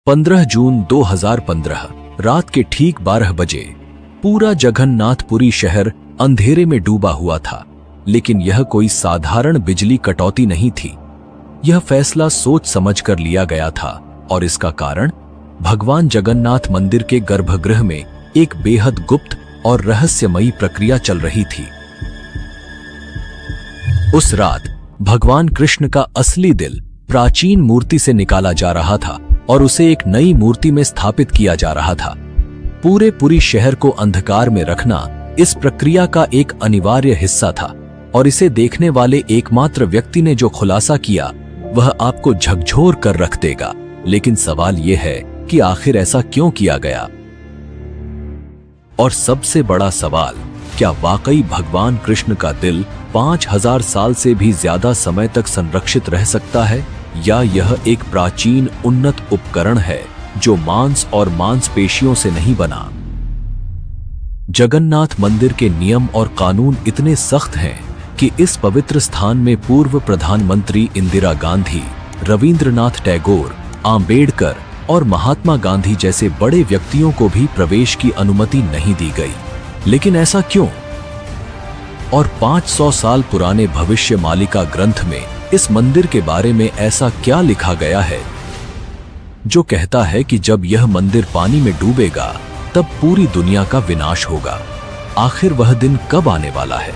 15 जून 2015 रात के ठीक 12 बजे पूरा जगन्नाथपुरी शहर अंधेरे में डूबा हुआ था। लेकिन यह कोई साधारण बिजली कटौती नहीं थी। यह फैसला सोच समझ कर लिया गया था और इसका कारण भगवान जगन्नाथ मंदिर के गर्भगृह में एक बेहद गुप्त और रहस्यमयी प्रक्रिया चल रही थी। उस रात भगवान कृष्ण का असली दिल प्राचीन मूर्ति से निकाला जा रहा था और उसे एक नई मूर्ति में स्थापित किया जा रहा था। पूरे शहर को अंधकार में रखना इस प्रक्रिया का एक अनिवार्य हिस्सा था और इसे देखने वाले एकमात्र व्यक्ति ने जो खुलासा किया वह आपको झकझोर कर रख देगा। लेकिन सवाल यह है कि आखिर ऐसा क्यों किया गया? और सबसे बड़ा सवाल, क्या वाकई भगवान कृष्ण का दिल 5000 साल से भी ज्यादा समय तक संरक्षित रह सकता है, या यह एक प्राचीन उन्नत उपकरण है जो मांस और मांसपेशियों से नहीं बना? जगन्नाथ मंदिर के नियम और कानून इतने सख्त हैं कि इस पवित्र स्थान में पूर्व प्रधानमंत्री इंदिरा गांधी, रविंद्रनाथ टैगोर, आंबेडकर और महात्मा गांधी जैसे बड़े व्यक्तियों को भी प्रवेश की अनुमति नहीं दी गई। लेकिन ऐसा क्यों? और 500 साल पुराने भविष्यमालिका ग्रंथ में इस मंदिर के बारे में ऐसा क्या लिखा गया है जो कहता है कि जब यह मंदिर पानी में डूबेगा तब पूरी दुनिया का विनाश होगा? आखिर वह दिन कब आने वाला है?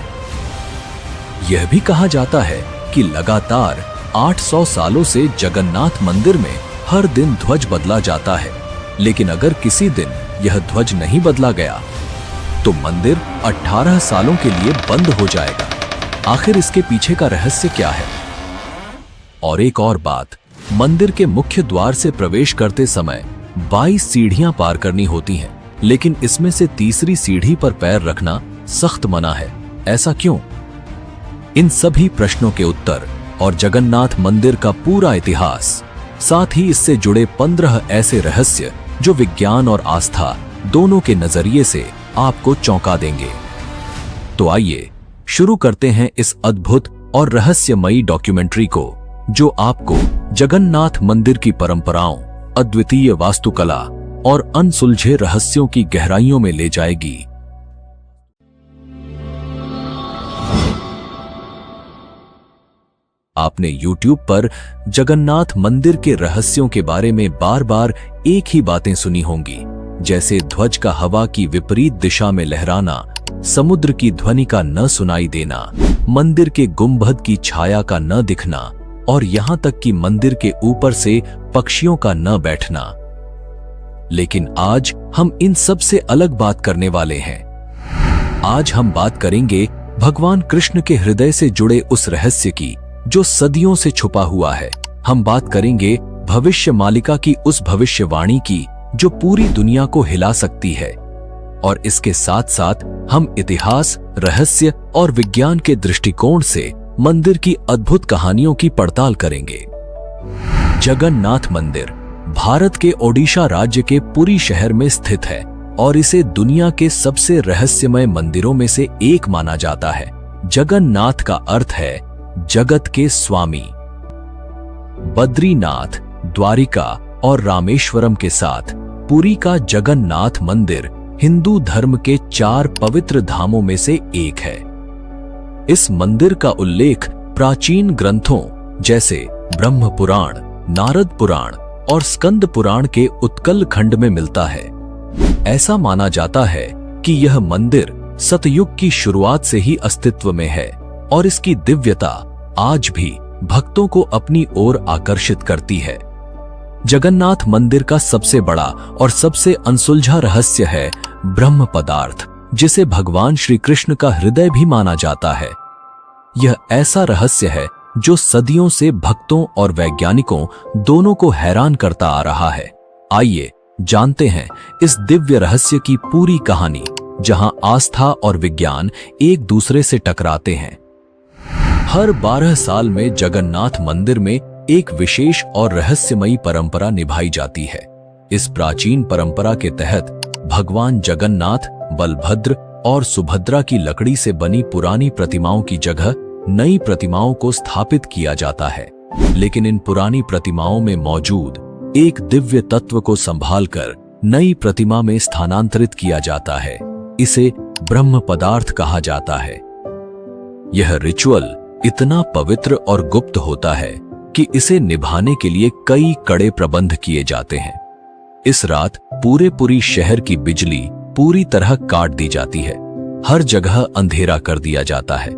यह भी कहा जाता है कि लगातार 800 सालों से जगन्नाथ मंदिर में हर दिन ध्वज बदला जाता है। लेकिन अगर किसी दिन यह ध्वज नहीं बदला गया तो मंदिर 18 सालों के लिए बंद हो जाएगा। आखिर इसके पीछे का रहस्य क्या है? और एक और बात, मंदिर के मुख्य द्वार से प्रवेश करते समय 22 सीढ़ियां पार करनी होती हैं, लेकिन इसमें से तीसरी सीढ़ी पर पैर रखना सख्त मना है। ऐसा क्यों? इन सभी प्रश्नों के उत्तर और जगन्नाथ मंदिर का पूरा इतिहास, साथ ही इससे जुड़े 15 ऐसे रहस्य जो विज्ञान और आस्था दोनों के नजरिए से आपको चौंका देंगे। तो आइए शुरू करते हैं इस अद्भुत और रहस्यमयी डॉक्यूमेंट्री को, जो आपको जगन्नाथ मंदिर की परंपराओं, अद्वितीय वास्तुकला और अनसुलझे रहस्यों की गहराइयों में ले जाएगी। आपने YouTube पर जगन्नाथ मंदिर के रहस्यों के बारे में बार बार एक ही बातें सुनी होंगी, जैसे ध्वज का हवा की विपरीत दिशा में लहराना, समुद्र की ध्वनि का न सुनाई देना, मंदिर के गुंबद की छाया का न दिखना और यहां तक कि मंदिर के ऊपर से पक्षियों का न बैठना। लेकिन आज हम इन सब से अलग बात करने वाले हैं। आज हम बात करेंगे भगवान कृष्ण के हृदय से जुड़े उस रहस्य की जो सदियों से छुपा हुआ है। हम बात करेंगे भविष्यमालिका की उस भविष्यवाणी की जो पूरी दुनिया को हिला सकती है। और इसके साथ साथ हम इतिहास, रहस्य और विज्ञान के दृष्टिकोण से मंदिर की अद्भुत कहानियों की पड़ताल करेंगे। जगन्नाथ मंदिर भारत के ओडिशा राज्य के पुरी शहर में स्थित है और इसे दुनिया के सबसे रहस्यमय मंदिरों में से एक माना जाता है। जगन्नाथ का अर्थ है जगत के स्वामी। बद्रीनाथ, द्वारिका और रामेश्वरम के साथ पुरी का जगन्नाथ मंदिर हिंदू धर्म के 4 पवित्र धामों में से एक है। इस मंदिर का उल्लेख प्राचीन ग्रंथों जैसे ब्रह्म पुराण, नारद पुराण और स्कंद पुराण के उत्कल खंड में मिलता है। ऐसा माना जाता है कि यह मंदिर सतयुग की शुरुआत से ही अस्तित्व में है और इसकी दिव्यता आज भी भक्तों को अपनी ओर आकर्षित करती है। जगन्नाथ मंदिर का सबसे बड़ा और सबसे अनसुलझा रहस्य है ब्रह्म पदार्थ, जिसे भगवान श्री कृष्ण का हृदय भी माना जाता है। यह ऐसा रहस्य है जो सदियों से भक्तों और वैज्ञानिकों दोनों को हैरान करता आ रहा है। आइए जानते हैं इस दिव्य रहस्य की पूरी कहानी, जहां आस्था और विज्ञान एक दूसरे से टकराते हैं। हर 12 साल में जगन्नाथ मंदिर में एक विशेष और रहस्यमयी परंपरा निभाई जाती है। इस प्राचीन परंपरा के तहत भगवान जगन्नाथ, बलभद्र और सुभद्रा की लकड़ी से बनी पुरानी प्रतिमाओं की जगह नई प्रतिमाओं को स्थापित किया जाता है। लेकिन इन पुरानी प्रतिमाओं में मौजूद एक दिव्य तत्व को संभालकर नई प्रतिमा में स्थानांतरित किया जाता है। इसे ब्रह्म पदार्थ कहा जाता है। यह रिचुअल इतना पवित्र और गुप्त होता है कि इसे निभाने के लिए कई कड़े प्रबंध किए जाते हैं। इस रात पूरी शहर की बिजली पूरी तरह काट दी जाती है। हर जगह अंधेरा कर दिया जाता है।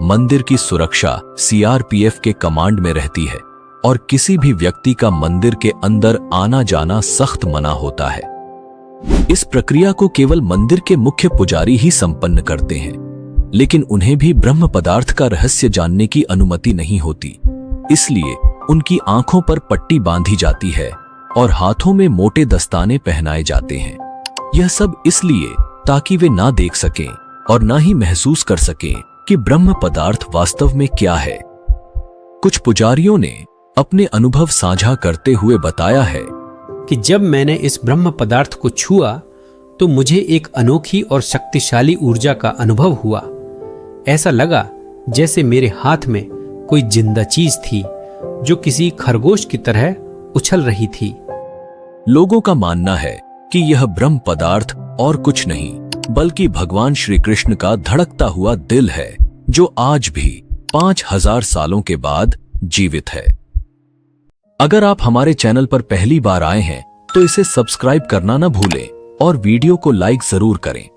मंदिर की सुरक्षा सीआरपीएफ के कमांड में रहती है और किसी भी व्यक्ति का मंदिर के अंदर आना जाना सख्त मना होता है। इस प्रक्रिया को केवल मंदिर के मुख्य पुजारी ही संपन्न करते हैं, लेकिन उन्हें भी ब्रह्म पदार्थ का रहस्य जानने की अनुमति नहीं होती। इसलिए उनकी आंखों पर पट्टी बांधी जाती है और हाथों में मोटे दस्ताने पहनाए जाते हैं। यह सब इसलिए ताकि वे ना देख सकें और ना ही महसूस कर सकें कि ब्रह्म पदार्थ वास्तव में क्या है। कुछ पुजारियों ने अपने अनुभव साझा करते हुए बताया है कि जब मैंने इस ब्रह्म पदार्थ को छुआ तो मुझे एक अनोखी और शक्तिशाली ऊर्जा का अनुभव हुआ। ऐसा लगा जैसे मेरे हाथ में कोई जिंदा चीज थी जो किसी खरगोश की तरह उछल रही थी। लोगों का मानना है कि यह ब्रह्म पदार्थ और कुछ नहीं बल्कि भगवान श्री कृष्ण का धड़कता हुआ दिल है, जो आज भी 5000 सालों के बाद जीवित है। अगर आप हमारे चैनल पर पहली बार आए हैं तो इसे सब्सक्राइब करना न भूलें और वीडियो को लाइक जरूर करें।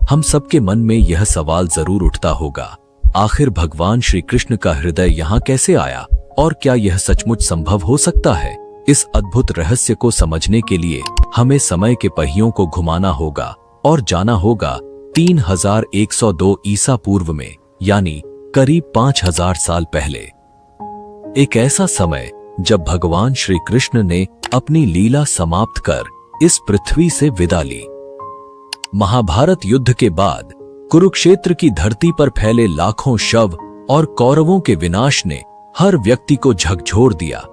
हम सबके मन में यह सवाल जरूर उठता होगा, आखिर भगवान श्री कृष्ण का हृदय यहाँ कैसे आया और क्या यह सचमुच संभव हो सकता है? इस अद्भुत रहस्य को समझने के लिए हमें समय के पहियों को घुमाना होगा और जाना होगा 3102 ईसा पूर्व में, यानी करीब 5000 साल पहले। एक ऐसा समय जब भगवान श्री कृष्ण ने अपनी लीला समाप्त कर इस पृथ्वी से विदा ली। महाभारत युद्ध के बाद कुरुक्षेत्र की धरती पर फैले लाखों शव और कौरवों के विनाश ने हर व्यक्ति को झकझोर दिया।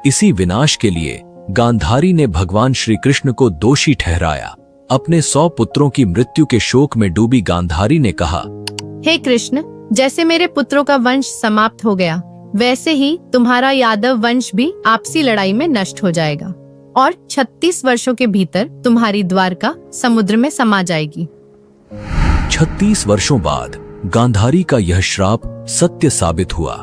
इसी विनाश के लिए गांधारी ने भगवान श्री कृष्ण को दोषी ठहराया। अपने 100 पुत्रों की मृत्यु के शोक में डूबी गांधारी ने कहा, हे कृष्ण, जैसे मेरे पुत्रों का वंश समाप्त हो गया, वैसे ही तुम्हारा यादव वंश भी आपसी लड़ाई में नष्ट हो जाएगा और 36 वर्षों के भीतर तुम्हारी द्वारका समुद्र में समा जाएगी। 36 वर्षों बाद गांधारी का यह श्राप सत्य साबित हुआ।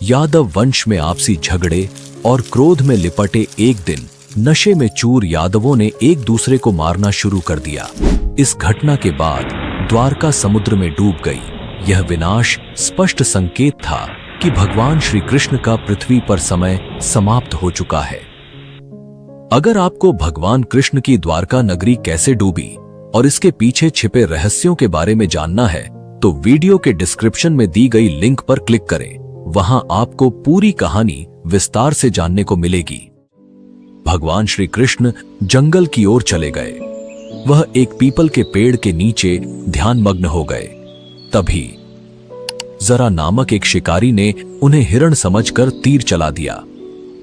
यादव वंश में आपसी झगड़े और क्रोध में लिपटे एक दिन नशे में चूर यादवों ने एक दूसरे को मारना शुरू कर दिया। इस घटना के बाद द्वारका समुद्र में डूब गई। यह विनाश स्पष्ट संकेत था कि भगवान श्री कृष्ण का पृथ्वी पर समय समाप्त हो चुका है। अगर आपको भगवान कृष्ण की द्वारका नगरी कैसे डूबी और इसके पीछे छिपे रहस्यों के बारे में जानना है तो वीडियो के डिस्क्रिप्शन में दी गई लिंक पर क्लिक करें। वहां आपको पूरी कहानी विस्तार से जानने को मिलेगी। भगवान श्री कृष्ण जंगल की ओर चले गए। वह एक पीपल के पेड़ के नीचे ध्यानमग्न हो गए। तभी जरा नामक एक शिकारी ने उन्हें हिरण समझकर तीर चला दिया।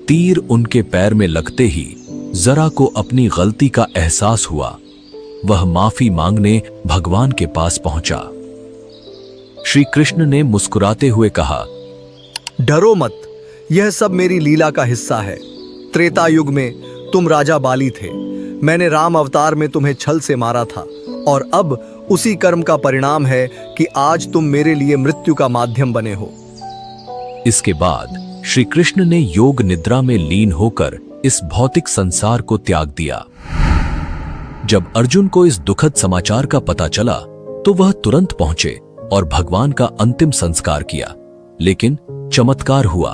तीर उनके पैर में लगते ही जरा को अपनी गलती का एहसास हुआ। वह माफी मांगने भगवान के पास पहुंचा। श्री कृष्ण ने मुस्कुराते हुए कहा, डरो मत, यह सब मेरी लीला का हिस्सा है। त्रेता युग में तुम राजा बाली थे। मैंने राम अवतार में तुम्हें छल से मारा था और अब उसी कर्म का परिणाम है कि आज तुम मेरे लिए मृत्यु का माध्यम बने हो। इसके बाद श्री कृष्ण ने योग निद्रा में लीन होकर इस भौतिक संसार को त्याग दिया। जब अर्जुन को इस दुखद समाचार का पता चला तो वह तुरंत पहुंचे और भगवान का अंतिम संस्कार किया। लेकिन चमत्कार हुआ।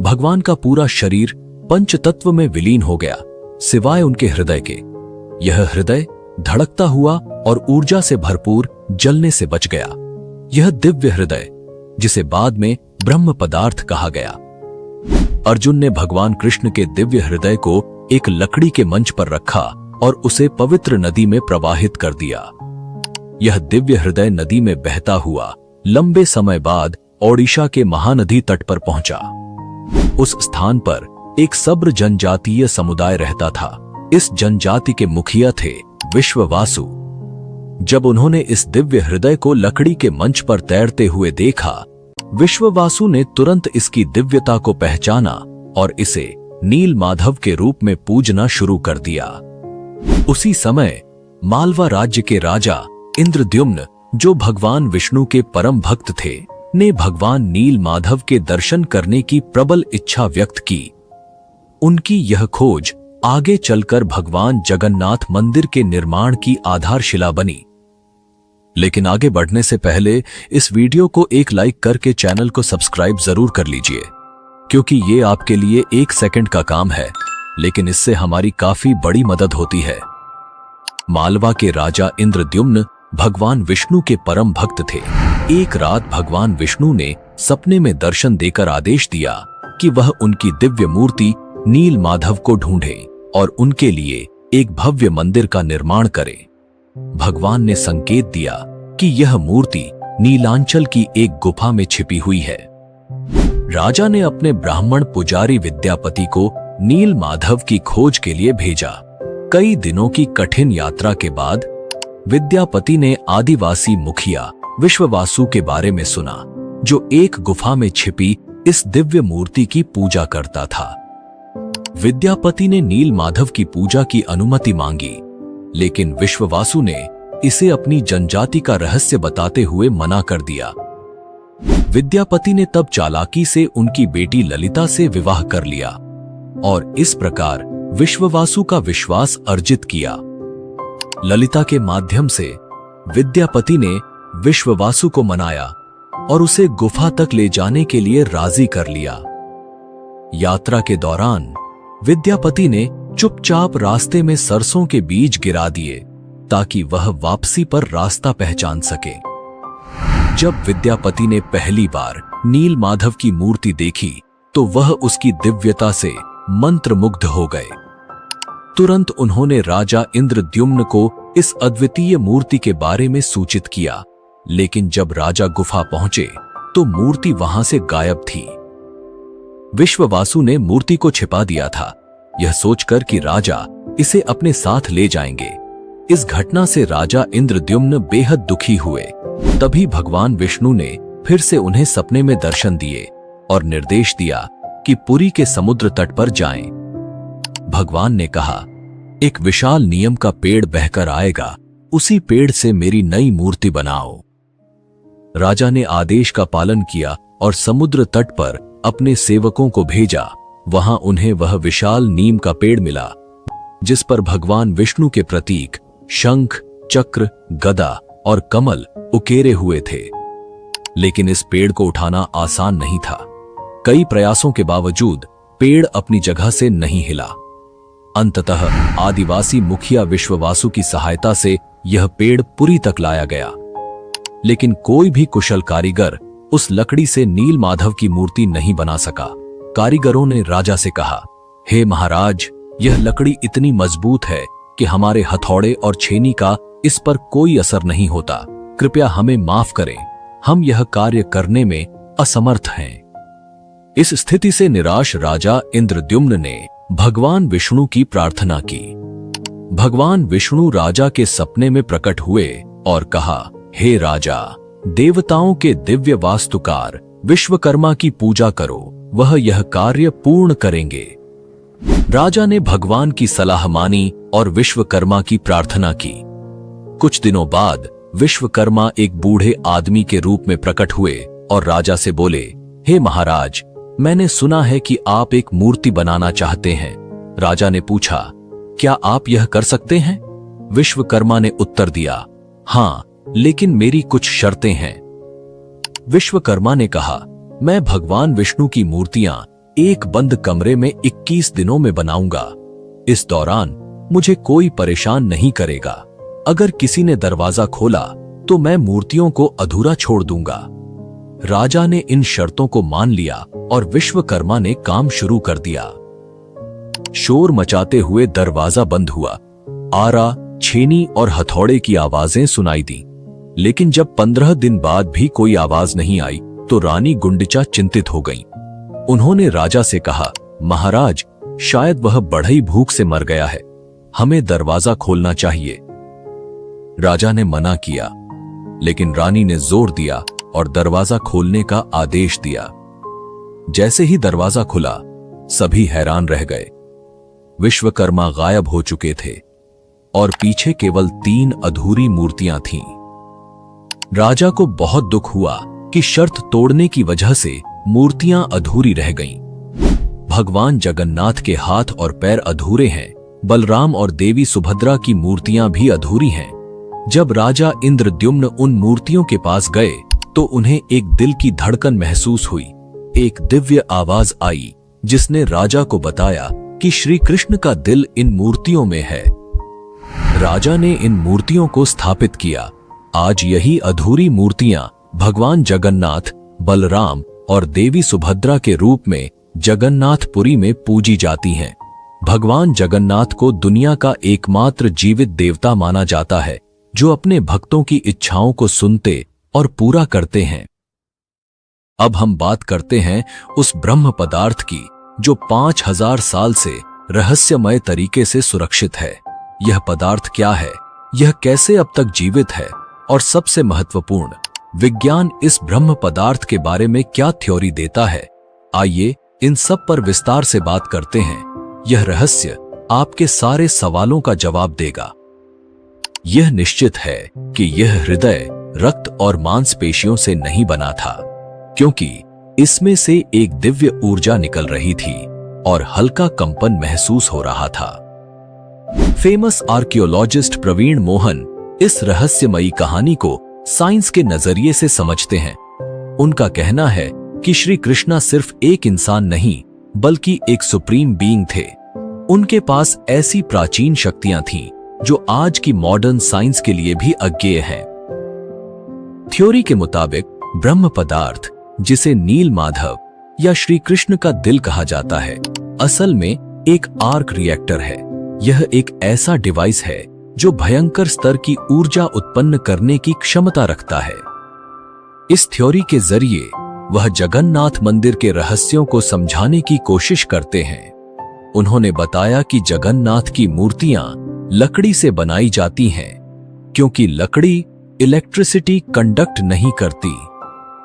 भगवान का पूरा शरीर पंच तत्व में विलीन हो गया, सिवाय उनके हृदय के। यह हृदय धड़कता हुआ और ऊर्जा से भरपूर जलने से बच गया। यह दिव्य हृदय, जिसे बाद में ब्रह्म पदार्थ कहा गया। अर्जुन ने भगवान कृष्ण के दिव्य हृदय को एक लकड़ी के मंच पर रखा और उसे पवित्र नदी में प्रवाहित कर दिया। यह दिव्य हृदय नदी में बहता हुआ लंबे समय बाद ओडिशा के महानदी तट पर पहुंचा। उस स्थान पर एक सब्र जनजातीय समुदाय रहता था। इस जनजाति के मुखिया थे विश्ववासु। जब उन्होंने इस दिव्य हृदय को लकड़ी के मंच पर तैरते हुए देखा, विश्ववासु ने तुरंत इसकी दिव्यता को पहचाना और इसे नील माधव के रूप में पूजना शुरू कर दिया। उसी समय मालवा राज्य के राजा इंद्रद्युम्न, जो भगवान विष्णु के परम भक्त थे, ने भगवान नील माधव के दर्शन करने की प्रबल इच्छा व्यक्त की। उनकी यह खोज आगे चलकर भगवान जगन्नाथ मंदिर के निर्माण की आधारशिला बनी। लेकिन आगे बढ़ने से पहले इस वीडियो को एक लाइक करके चैनल को सब्सक्राइब जरूर कर लीजिए, क्योंकि ये आपके लिए 1 सेकंड का काम है, लेकिन इससे हमारी काफी बड़ी मदद होती है। मालवा के राजा इंद्रद्युम्न भगवान विष्णु के परम भक्त थे। एक रात भगवान विष्णु ने सपने में दर्शन देकर आदेश दिया कि वह उनकी दिव्य मूर्ति नील माधव को ढूंढे और उनके लिए एक भव्य मंदिर का निर्माण करे। भगवान ने संकेत दिया कि यह मूर्ति नीलांचल की एक गुफा में छिपी हुई है। राजा ने अपने ब्राह्मण पुजारी विद्यापति को नील माधव की खोज के लिए भेजा। कई दिनों की कठिन यात्रा के बाद विद्यापति ने आदिवासी मुखिया विश्ववासु के बारे में सुना, जो एक गुफा में छिपी इस दिव्य मूर्ति की पूजा करता था। विद्यापति ने नील माधव की पूजा की अनुमति मांगी, लेकिन विश्ववासु ने इसे अपनी जनजाति का रहस्य बताते हुए मना कर दिया। विद्यापति ने तब चालाकी से उनकी बेटी ललिता से विवाह कर लिया और इस प्रकार विश्ववासु का विश्वास अर्जित किया। ललिता के माध्यम से विद्यापति ने विश्ववासु को मनाया और उसे गुफा तक ले जाने के लिए राजी कर लिया। यात्रा के दौरान विद्यापति ने चुपचाप रास्ते में सरसों के बीज गिरा दिए ताकि वह वापसी पर रास्ता पहचान सके। जब विद्यापति ने पहली बार नील माधव की मूर्ति देखी तो वह उसकी दिव्यता से मंत्रमुग्ध हो गए। तुरंत उन्होंने राजा इंद्रद्युम्न को इस अद्वितीय मूर्ति के बारे में सूचित किया, लेकिन जब राजा गुफा पहुंचे तो मूर्ति वहां से गायब थी। विश्ववासु ने मूर्ति को छिपा दिया था, यह सोचकर कि राजा इसे अपने साथ ले जाएंगे। इस घटना से राजा इंद्रद्युम्न बेहद दुखी हुए। तभी भगवान विष्णु ने फिर से उन्हें सपने में दर्शन दिए और निर्देश दिया कि पुरी के समुद्र तट पर जाएं। भगवान ने कहा, एक विशाल नीम का पेड़ बहकर आएगा, उसी पेड़ से मेरी नई मूर्ति बनाओ। राजा ने आदेश का पालन किया और समुद्र तट पर अपने सेवकों को भेजा। वहां उन्हें वह विशाल नीम का पेड़ मिला, जिस पर भगवान विष्णु के प्रतीक शंख, चक्र, गदा और कमल उकेरे हुए थे। लेकिन इस पेड़ को उठाना आसान नहीं था। कई प्रयासों के बावजूद पेड़ अपनी जगह से नहीं हिला। अंततः आदिवासी मुखिया विश्ववासु की सहायता से यह पेड़ पुरी तक लाया गया, लेकिन कोई भी कुशल कारीगर उस लकड़ी से नील माधव की मूर्ति नहीं बना सका। कारीगरों ने राजा से कहा, हे महाराज, यह लकड़ी इतनी मजबूत है कि हमारे हथौड़े और छेनी का इस पर कोई असर नहीं होता। कृपया हमें माफ करें, हम यह कार्य करने में असमर्थ हैं। इस स्थिति से निराश राजा इंद्रद्युम्न ने भगवान विष्णु की प्रार्थना की। भगवान विष्णु राजा के सपने में प्रकट हुए और कहा, हे राजा, देवताओं के दिव्य वास्तुकार विश्वकर्मा की पूजा करो, वह यह कार्य पूर्ण करेंगे। राजा ने भगवान की सलाह मानी और विश्वकर्मा की प्रार्थना की। कुछ दिनों बाद विश्वकर्मा एक बूढ़े आदमी के रूप में प्रकट हुए और राजा से बोले, हे महाराज, मैंने सुना है कि आप एक मूर्ति बनाना चाहते हैं। राजा ने पूछा, क्या आप यह कर सकते हैं? विश्वकर्मा ने उत्तर दिया, हाँ, लेकिन मेरी कुछ शर्तें हैं। विश्वकर्मा ने कहा, मैं भगवान विष्णु की मूर्तियां एक बंद कमरे में 21 दिनों में बनाऊंगा। इस दौरान मुझे कोई परेशान नहीं करेगा। अगर किसी ने दरवाजा खोला तो मैं मूर्तियों को अधूरा छोड़ दूंगा। राजा ने इन शर्तों को मान लिया और विश्वकर्मा ने काम शुरू कर दिया। शोर मचाते हुए दरवाजा बंद हुआ। आरा, छेनी और हथौड़े की आवाजें सुनाई दी, लेकिन जब 15 दिन बाद भी कोई आवाज नहीं आई तो रानी गुंडिचा चिंतित हो गईं। उन्होंने राजा से कहा, महाराज, शायद वह बढ़ई भूख से मर गया है, हमें दरवाजा खोलना चाहिए। राजा ने मना किया, लेकिन रानी ने जोर दिया और दरवाजा खोलने का आदेश दिया। जैसे ही दरवाजा खुला, सभी हैरान रह गए। विश्वकर्मा गायब हो चुके थे और पीछे केवल 3 अधूरी मूर्तियां थीं। राजा को बहुत दुख हुआ कि शर्त तोड़ने की वजह से मूर्तियां अधूरी रह गईं। भगवान जगन्नाथ के हाथ और पैर अधूरे हैं, बलराम और देवी सुभद्रा की मूर्तियां भी अधूरी हैं। जब राजा इंद्रद्युम्न उन मूर्तियों के पास गए तो उन्हें एक दिल की धड़कन महसूस हुई। एक दिव्य आवाज आई जिसने राजा को बताया कि श्री कृष्ण का दिल इन मूर्तियों में है। राजा ने इन मूर्तियों को स्थापित किया। आज यही अधूरी मूर्तियां भगवान जगन्नाथ, बलराम और देवी सुभद्रा के रूप में जगन्नाथपुरी में पूजी जाती हैं। भगवान जगन्नाथ को दुनिया का एकमात्र जीवित देवता माना जाता है जो अपने भक्तों की इच्छाओं को सुनते और पूरा करते हैं। अब हम बात करते हैं उस ब्रह्म पदार्थ की जो 5000 साल से रहस्यमय तरीके से सुरक्षित है। यह पदार्थ क्या है, यह कैसे अब तक जीवित है, और सबसे महत्वपूर्ण, विज्ञान इस ब्रह्म पदार्थ के बारे में क्या थ्योरी देता है। आइए इन सब पर विस्तार से बात करते हैं। यह रहस्य आपके सारे सवालों का जवाब देगा। यह निश्चित है कि यह हृदय, रक्त और मांसपेशियों से नहीं बना था, क्योंकि इसमें से एक दिव्य ऊर्जा निकल रही थी और हल्का कंपन महसूस हो रहा था। फेमस आर्कियोलॉजिस्ट प्रवीण मोहन इस रहस्यमयी कहानी को साइंस के नजरिए से समझते हैं। उनका कहना है कि श्री कृष्णा सिर्फ एक इंसान नहीं बल्कि एक सुप्रीम बीइंग थे। उनके पास ऐसी प्राचीन शक्तियां थीं जो आज की मॉडर्न साइंस के लिए भी अज्ञेय हैं। थ्योरी के मुताबिक ब्रह्म पदार्थ, जिसे नील माधव या श्री कृष्ण का दिल कहा जाता है, असल में एक आर्क रिएक्टर है। यह एक ऐसा डिवाइस है जो भयंकर स्तर की ऊर्जा उत्पन्न करने की क्षमता रखता है। इस थ्योरी के जरिए वह जगन्नाथ मंदिर के रहस्यों को समझाने की कोशिश करते हैं। उन्होंने बताया कि जगन्नाथ की मूर्तियां लकड़ी से बनाई जाती हैं, क्योंकि लकड़ी इलेक्ट्रिसिटी कंडक्ट नहीं करती।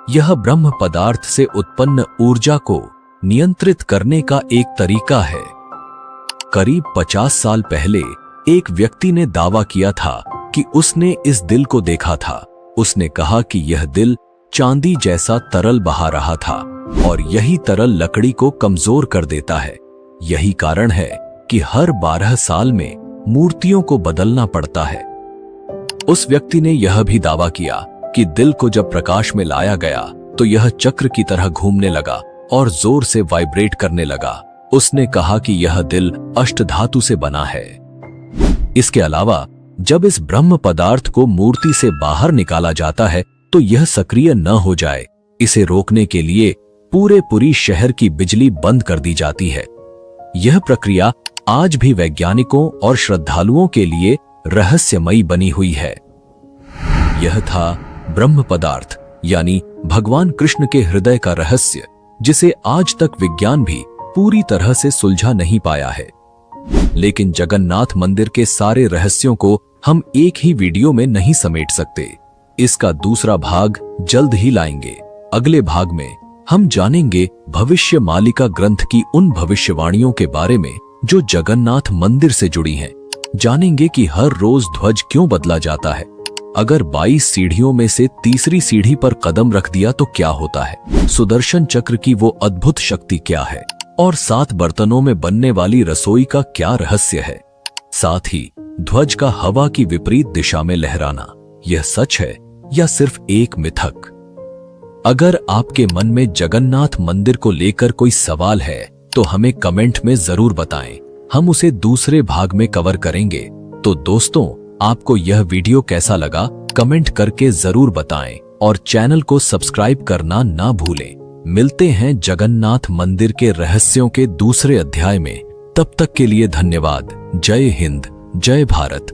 यह ब्रह्म पदार्थ से उत्पन्न ऊर्जा को नियंत्रित करने का एक तरीका है। करीब 50 साल पहले एक व्यक्ति ने दावा किया था कि उसने इस दिल को देखा था। उसने कहा कि यह दिल चांदी जैसा तरल बहा रहा था और यही तरल लकड़ी को कमजोर कर देता है। यही कारण है कि हर 12 साल में मूर्तियों को बदलना पड़ता है। उस व्यक्ति ने यह भी दावा किया कि दिल को जब प्रकाश में लाया गया तो यह चक्र की तरह घूमने लगा और जोर से वाइब्रेट करने लगा। उसने कहा कि यह दिल अष्टधातु से बना है। इसके अलावा जब इस ब्रह्म पदार्थ को मूर्ति से बाहर निकाला जाता है तो यह सक्रिय न हो जाए, इसे रोकने के लिए पूरी शहर की बिजली बंद कर दी जाती है। यह प्रक्रिया आज भी वैज्ञानिकों और श्रद्धालुओं के लिए रहस्यमयी बनी हुई है। यह था ब्रह्म पदार्थ यानी भगवान कृष्ण के हृदय का रहस्य, जिसे आज तक विज्ञान भी पूरी तरह से सुलझा नहीं पाया है। लेकिन जगन्नाथ मंदिर के सारे रहस्यों को हम एक ही वीडियो में नहीं समेट सकते। इसका दूसरा भाग जल्द ही लाएंगे। अगले भाग में हम जानेंगे भविष्य मालिका ग्रंथ की उन भविष्यवाणियों के बारे में जो जगन्नाथ मंदिर से जुड़ी हैं। जानेंगे कि हर रोज ध्वज क्यों बदला जाता है, अगर 22 सीढ़ियों में से तीसरी सीढ़ी पर कदम रख दिया तो क्या होता है, सुदर्शन चक्र की वो अद्भुत शक्ति क्या है, और 7 बर्तनों में बनने वाली रसोई का क्या रहस्य है। साथ ही ध्वज का हवा की विपरीत दिशा में लहराना, यह सच है या सिर्फ एक मिथक। अगर आपके मन में जगन्नाथ मंदिर को लेकर कोई सवाल है तो हमें कमेंट में जरूर बताएं, हम उसे दूसरे भाग में कवर करेंगे। तो दोस्तों, आपको यह वीडियो कैसा लगा कमेंट करके जरूर बताएं और चैनल को सब्सक्राइब करना ना भूलें। मिलते हैं जगन्नाथ मंदिर के रहस्यों के दूसरे अध्याय में। तब तक के लिए धन्यवाद। जय हिंद, जय भारत।